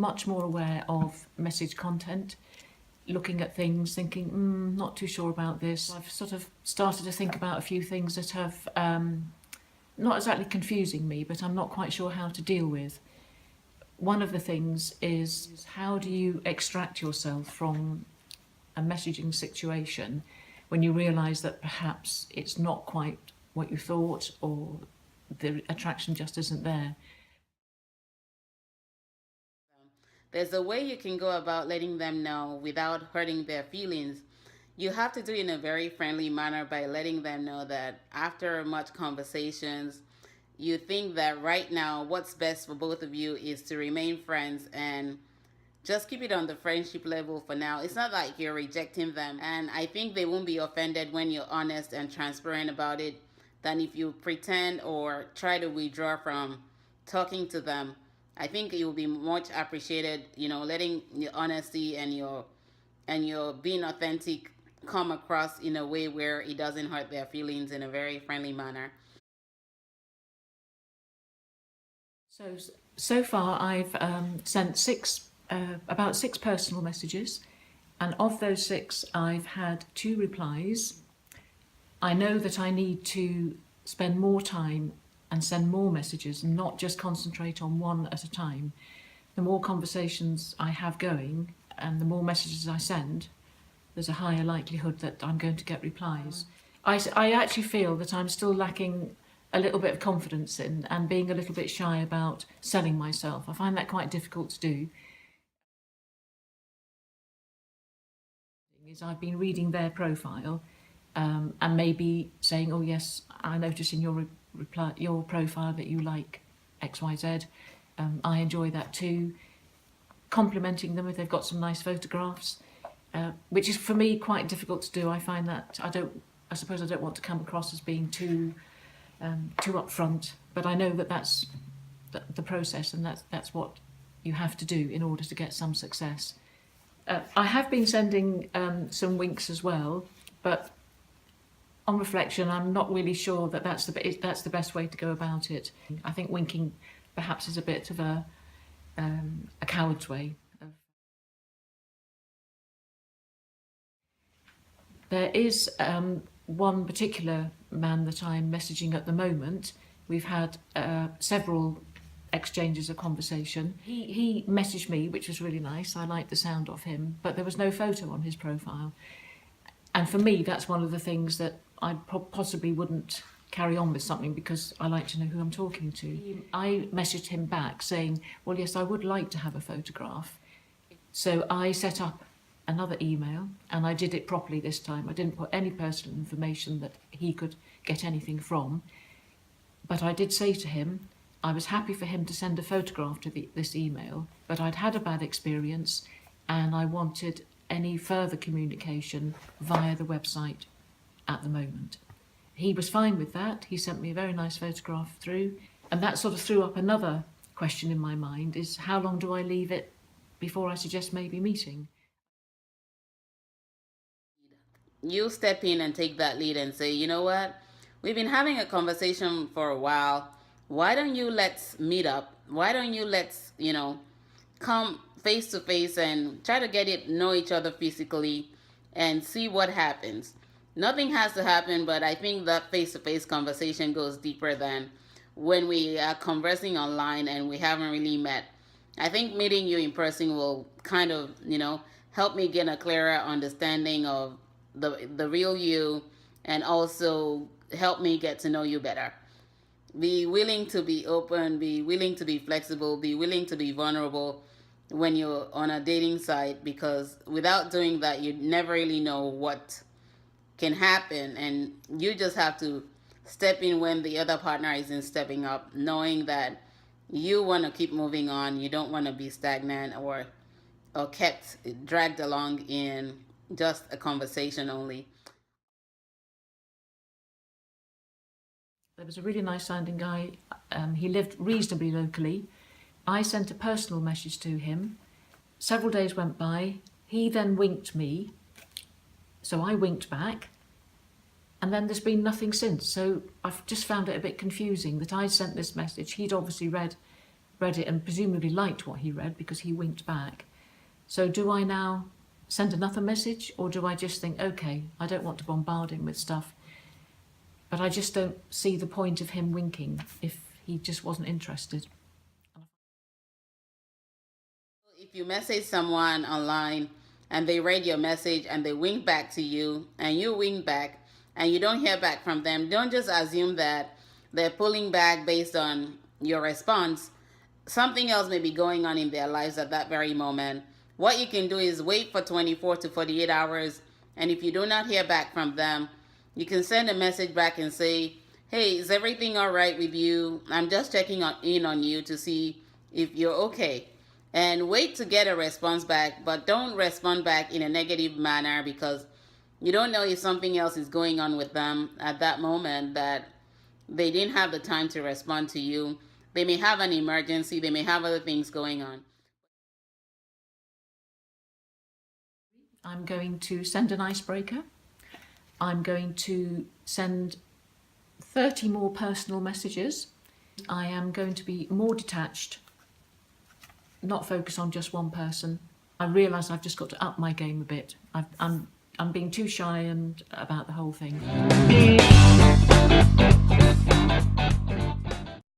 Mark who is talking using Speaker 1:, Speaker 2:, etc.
Speaker 1: much more aware of message content, looking at things, thinking, not too sure about this. I've sort of started to think about a few things that have not exactly confusing me, but I'm not quite sure how to deal with. One of the things is, how do you extract yourself from a messaging situation when you realise that perhaps it's not quite what you thought, or the attraction just isn't there?
Speaker 2: There's a way you can go about letting them know without hurting their feelings. You have to do it in a very friendly manner by letting them know that after much conversations, you think that right now what's best for both of you is to remain friends and just keep it on the friendship level for now. It's not like you're rejecting them. And I think they won't be offended when you're honest and transparent about it than if you pretend or try to withdraw from talking to them. I think it will be much appreciated, letting your honesty and your being authentic come across in a way where it doesn't hurt their feelings, in a very friendly manner.
Speaker 1: So far I've sent about six personal messages, and of those six I've had 2 replies. I know that I need to spend more time and send more messages and not just concentrate on one at a time. The more conversations I have going and the more messages I send, there's a higher likelihood that I'm going to get replies. I actually feel that I'm still lacking a little bit of confidence in, and being a little bit shy about selling myself. I find that quite difficult to do. Is I've been reading their profile and maybe saying, oh yes, I notice in your profile that you like XYZ. I enjoy that too. Complimenting them if they've got some nice photographs, which is for me quite difficult to do. I find that I suppose I don't want to come across as being too upfront, but I know that that's the process, and that's what you have to do in order to get some success. I have been sending some winks as well, but on reflection, I'm not really sure that that's the best way to go about it. I think winking perhaps is a bit of a coward's way. There is one particular man that I'm messaging at the moment. We've had several exchanges of conversation. He messaged me, which was really nice. I liked the sound of him, but there was no photo on his profile. And for me, that's one of the things that I possibly wouldn't carry on with something, because I like to know who I'm talking to. I messaged him back saying, well, yes, I would like to have a photograph. So I set up another email, and I did it properly this time. I didn't put any personal information that he could get anything from. But I did say to him, I was happy for him to send a photograph to this email, but I'd had a bad experience and I wanted any further communication via the website at the moment. He was fine with that. He sent me a very nice photograph through, and that sort of threw up another question in my mind, is how long do I leave it before I suggest maybe meeting?
Speaker 2: You step in and take that lead and say, you know what? We've been having a conversation for a while. Why don't you let's meet up? Why don't you let's, come face to face and try to know each other physically and see what happens. Nothing has to happen, but I think that face to face conversation goes deeper than when we are conversing online and we haven't really met. I think meeting you in person will kind of, help me get a clearer understanding of the real you, and also help me get to know you better. Be willing to be open, be willing to be flexible, be willing to be vulnerable when you're on a dating site, because without doing that, you never really know what can happen, and you just have to step in when the other partner isn't stepping up, knowing that you want to keep moving on. You don't want to be stagnant or kept dragged along in just a conversation only.
Speaker 1: There was a really nice sounding guy. He lived reasonably locally. I sent a personal message to him. Several days went by. He then winked me, so I winked back, and then there's been nothing since. So I've just found it a bit confusing that I sent this message. He'd obviously read read it and presumably liked what he read because he winked back. So do I now send another message, or do I just think, okay, I don't want to bombard him with stuff, but I just don't see the point of him winking if he just wasn't interested.
Speaker 2: If you message someone online and they read your message and they wink back to you and you wink back and you don't hear back from them, don't just assume that they're pulling back based on your response. Something else may be going on in their lives at that very moment. What you can do is wait for 24 to 48 hours, and if you do not hear back from them, you can send a message back and say, hey, is everything all right with you? I'm just checking in on you to see if you're okay. And wait to get a response back, but don't respond back in a negative manner, because you don't know if something else is going on with them at that moment that they didn't have the time to respond to you. They may have an emergency, they may have other things going on.
Speaker 1: I'm going to send an icebreaker. I'm going to send 30 more personal messages. I am going to be more detached, not focus on just one person. I realise I've just got to up my game a bit. I'm being too shy and about the whole thing.